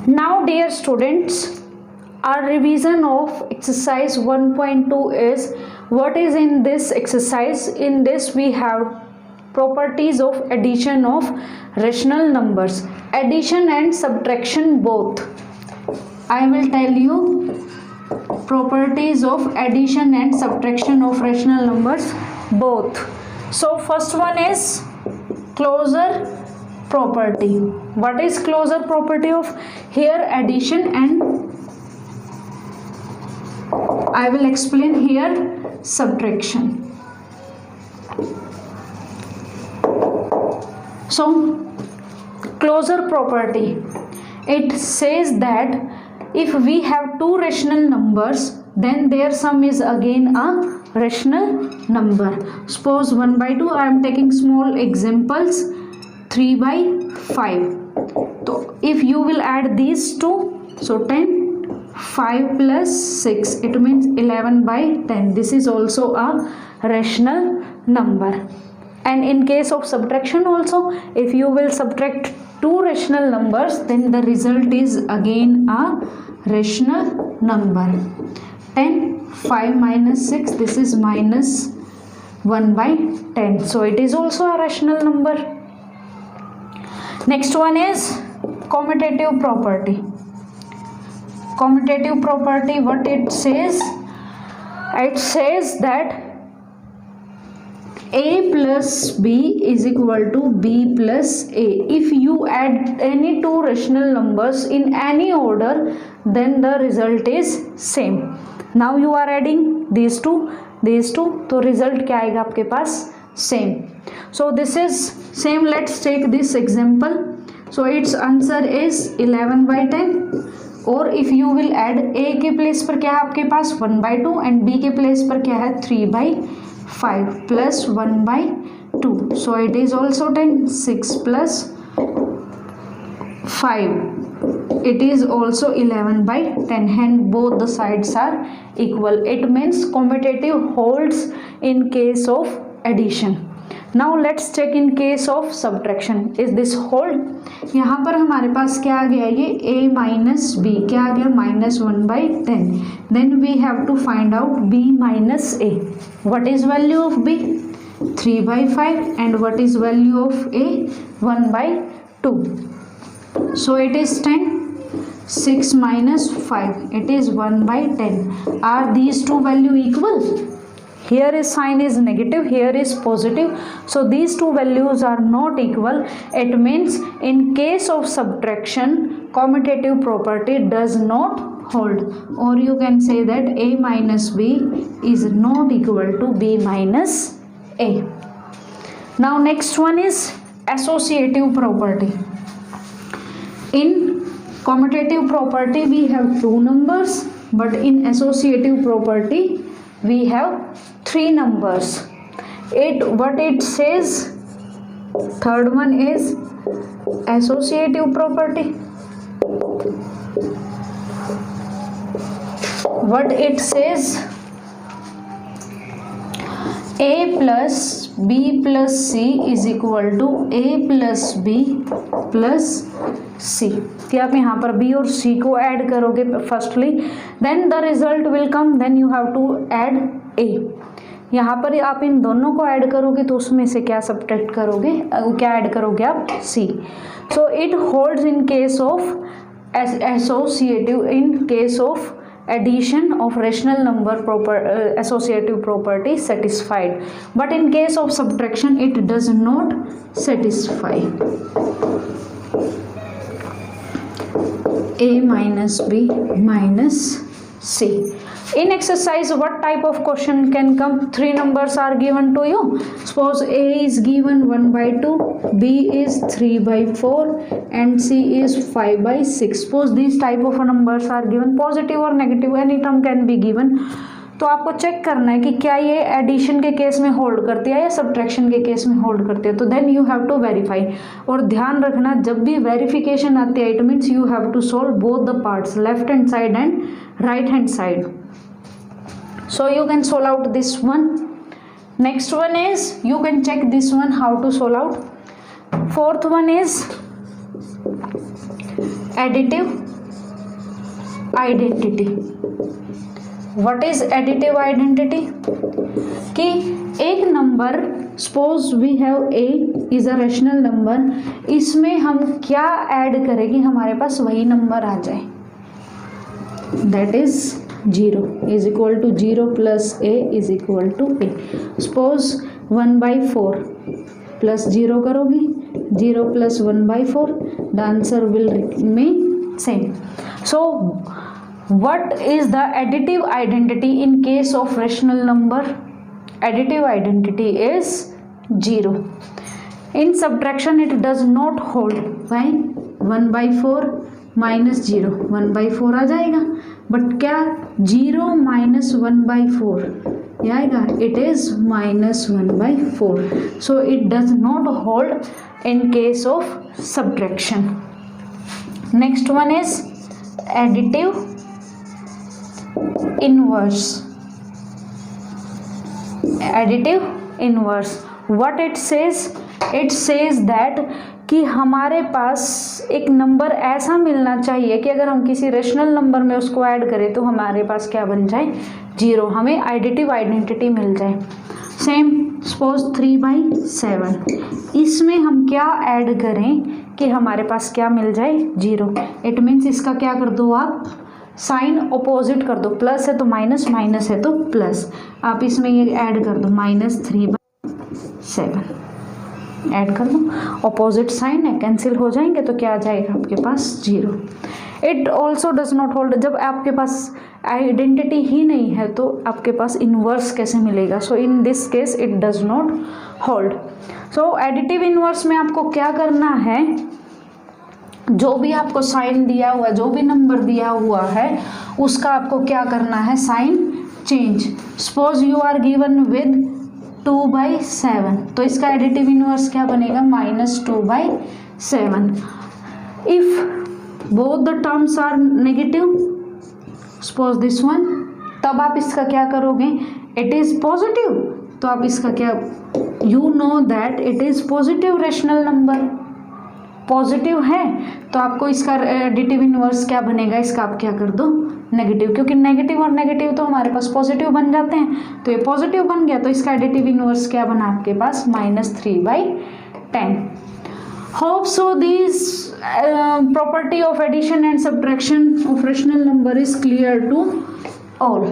Now dear students, our revision of exercise 1.2 is what is in this exercise. In this we have properties of addition of rational numbers, addition and subtraction both. I will tell you properties of addition and subtraction of rational numbers both. So first one is closure property. What is closure property of here addition, and I will explain here subtraction. So closure property, it says that if we have two rational numbers, then their sum is again a rational number. Suppose 1/2, I am taking small examples, 3/5. So if you will add these two, so 10, 5 plus 6, it means 11/10. This is also a rational number. And in case of subtraction also, if you will subtract two rational numbers, then the result is again a rational number. 10, 5 minus 6, this is minus 1/10. So it is also a rational number. Next one is commutative property. Commutative property, what it says? It says that a plus b is equal to b plus a. If you add any two rational numbers in any order, then the result is same. Now you are adding these two, तो result क्या आएगा आपके पास? Same. So this is same. Let's take this example. So its answer is 11/10. और if you will add a के place पर क्या है आपके पास 1/2 and b के प्लेस पर क्या है 3/5 plus 1/2. So it is also 10. 6 plus 5. It is also 11/10. Hence both the sides are equal. It means commutative holds in case of addition. Now let's check in case of subtraction. Is this hold? यहाँ पर हमारे पास क्या आ गया, ये a minus b क्या आ गया -1/10. Then we have to find out b minus a. What is value of b? 3/5. And what is value of a? 1/2. So it is 10. 6 minus 5, it is 1/10. Are these two value equal? Here is sign is negative, here is positive, so these two values are not equal. It means in case of subtraction, commutative property does not hold, or you can say that a minus b is not equal to b minus a. Now next one is associative property. In commutative property we have two numbers, but in associative property we have three numbers. What it says, third one is associative property. What it says, a plus b plus c is equal to a plus b plus c. कि आप यहाँ पर b और c को add करोगे firstly, then the result will come, then you have to add a. यहाँ पर आप इन दोनों को ऐड करोगे तो उसमें से क्या सब्ट्रैक्ट करोगे, क्या ऐड करोगे आप c. So it holds in case of associative, in case of addition of rational number associative property satisfied, but in case of subtraction it does not satisfy. A minus b minus c. In exercise, what type of question can come? Three numbers are given to you. Suppose a is given 1/2, b is 3/4 and c is 5/6. Suppose these type of numbers are given, positive or negative, any term can be given. तो आपको check करना है कि क्या ये addition के case में hold करती है या सब्ट्रैक्शन के केस में होल्ड करती है. तो then you have to verify. और ध्यान रखना, जब भी वेरिफिकेशन आती है, it means you have to solve both the parts, left hand side and right hand side. So you can solve out this one. Next one is, you can check this one how to solve out. Fourth one is additive identity. What is additive identity? कि एक number, suppose we have a is a rational number, इसमें हम क्या add करें कि हमारे पास वही number आ जाए, that is 0 is equal to 0 plus a is equal to a. Suppose 1/4 plus 0 करोगी, 0 plus 1/4, the answer will remain same. So what is the additive identity in case of rational number? Additive identity is 0. In subtraction it does not hold. Why? 1/4 minus 0, 1/4 आ जाएगा, but क्या 0 minus 1/4 ये आएगा, it is minus 1/4. So it does not hold in case of subtraction. Next one is additive inverse. Additive inverse, what it says? It says that कि हमारे पास एक number ऐसा मिलना चाहिए कि अगर हम किसी रेशनल नंबर में उसको ऐड करें तो हमारे पास क्या बन जाए, 0, हमें एडिटिव आइडेंटिटी मिल जाए। सेम सपोज 3/7, इसमें हम क्या ऐड करें कि हमारे पास क्या मिल जाए, 0। इट मीन्स इसका क्या कर दो आप, साइन अपोजिट कर दो, प्लस है तो माइनस, माइनस है तो प्लस, आप इसमें ये ऐड कर दो -3/7 ऐड कर दो, अपोजिट साइन है, कैंसिल हो जाएंगे तो क्या आ जाएगा आपके पास, 0। It also does not hold, जब आपके पास आइडेंटिटी ही नहीं है तो आपके पास इन्वर्स कैसे मिलेगा? So in this case it does not hold. So additive inverse में आपको क्या करना है, जो भी आपको साइन दिया हुआ, जो भी नंबर दिया हुआ है उसका आपको क्या करना है, sign change. Suppose you are given with 2/7, तो इसका एडिटिव इनवर्स क्या बनेगा, -2/7। If both the terms are negative, suppose this one, तब आप इसका क्या करोगे, इट इज पॉजिटिव, तो आप इसका क्या, you know that it is positive rational number, positive है तो आपको इसका एडिटिव इनवर्स क्या बनेगा, इसका आप क्या कर दो, नेगेटिव, क्योंकि नेगेटिव और नेगेटिव तो हमारे पास पॉजिटिव बन जाते हैं, तो ये पॉजिटिव बन गया तो इसका एडिटिव इनवर्स क्या बना आपके पास, -3/10। Hope so this property of addition and subtraction of rational number is clear to all.